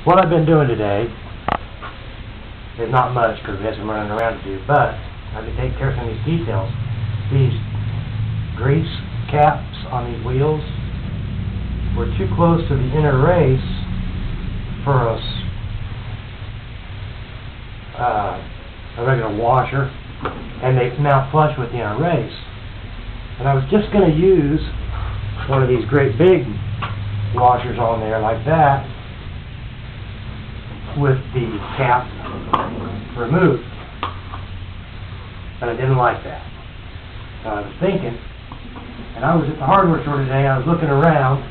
What I've been doing today is not much because we have some running around to do, but I've been taking care of some of these details. These grease caps on these wheels were too close to the inner race for a regular washer, and they now flush with the inner race. And I was just going to use one of these great big washers on there like that with the cap removed, but I didn't like that. So I was thinking, and I was at the hardware store today, I was looking around.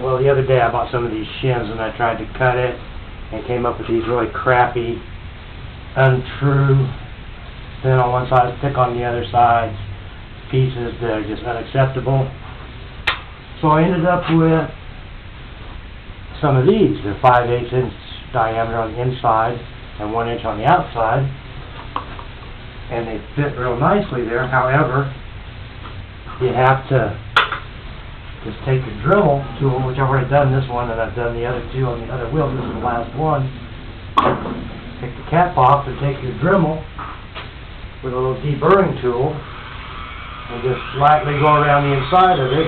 Well, the other day I bought some of these shims and I tried to cut it and came up with these really crappy, untrue, thin on one side, thick on the other side pieces that are just unacceptable. So I ended up with some of these. They're 5/8 inch diameter on the inside and 1 inch on the outside, and they fit real nicely there. However, you have to just take a Dremel tool, which I've already done this one, and I've done the other two on the other wheel. This is the last one. Take the cap off and take your Dremel with a little deburring tool and just lightly go around the inside of it,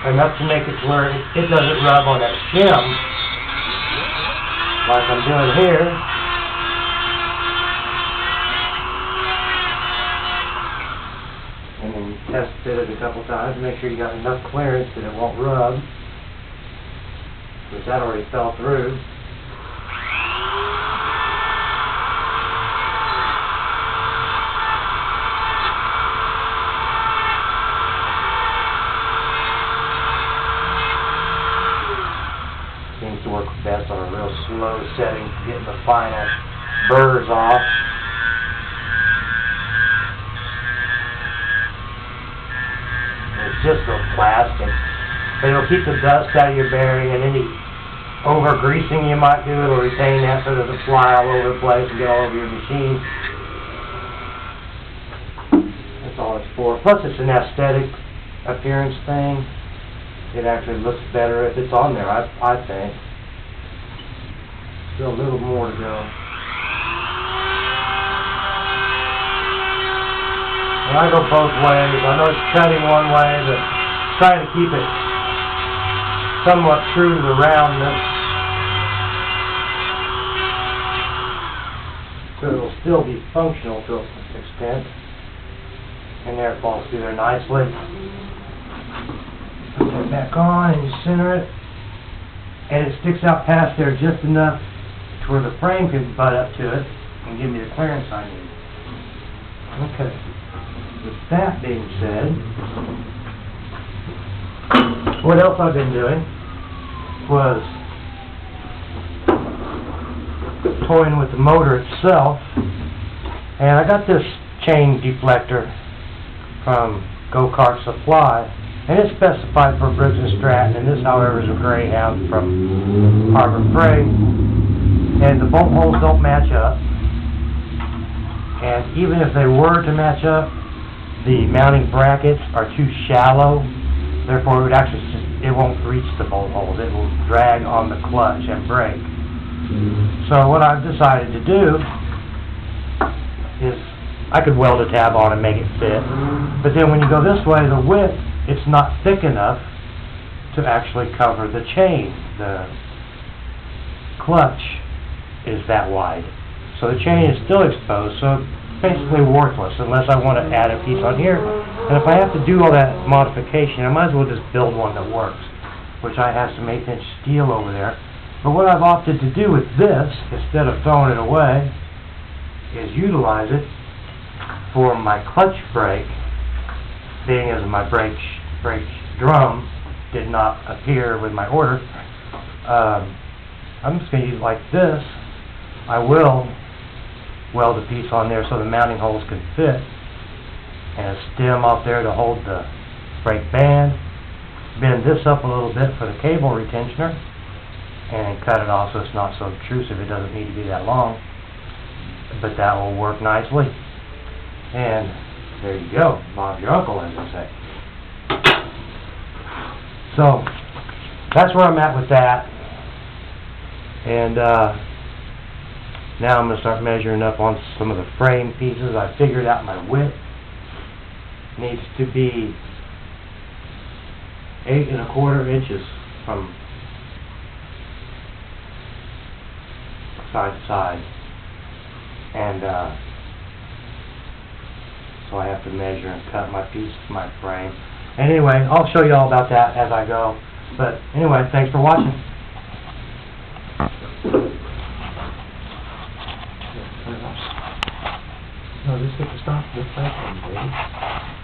enough to make it to where it doesn't rub on that shim like I'm doing here. And then you test fit it a couple times to make sure you got enough clearance that it won't rub, which that already fell through. Seems to work best on a real slow setting to get the final burrs off. It's just a plastic, but it'll keep the dust out of your bearing, and any over greasing you might do, it'll retain that so it doesn't fly all over the place and get all over your machine. That's all it's for. Plus it's an aesthetic appearance thing. It actually looks better if it's on there, I think. Still a little more to go. And I go both ways. I know it's cutting one way, but trying to keep it somewhat true to the roundness, so it'll still be functional to an extent. And there it falls through there nicely. Put that back on and you center it, and it sticks out past there just enough to where the frame can butt up to it and give me the clearance I need. Okay. With that being said, what else I've been doing was toying with the motor itself, and I got this chain deflector from Go-Kart Supply, and it's specified for Briggs & Stratton, and this, however, is a Greyhound from Harbor Freight, and the bolt holes don't match up, and even if they were to match up, the mounting brackets are too shallow, therefore it would actually it won't reach the bolt holes. It will drag on the clutch and brake. So what I've decided to do is I could weld a tab on and make it fit, but then when you go this way, the width, it's not thick enough to actually cover the chain. The clutch is that wide, so the chain is still exposed, so basically worthless unless I want to add a piece on here. And if I have to do all that modification, I might as well just build one that works, which I have some 1/8 inch steel over there. But what I've opted to do with this, instead of throwing it away, is utilize it for my clutch brake, being as my brake drum did not appear with my order. I'm just going to use it like this. I will weld a piece on there so the mounting holes can fit, and a stem off there to hold the brake band. Bend this up a little bit for the cable retentioner, and cut it off so it's not so obtrusive. It doesn't need to be that long, but that will work nicely. And there you go, Bob's your uncle, as they say. So, that's where I'm at with that. And, now I'm gonna start measuring up on some of the frame pieces. I figured out my width needs to be 8 1/4 inches from side to side. And, so I have to measure and cut my piece of my frame. And anyway, I'll show you all about that as I go. But anyway, thanks for watching. No, just hit the stop this baby.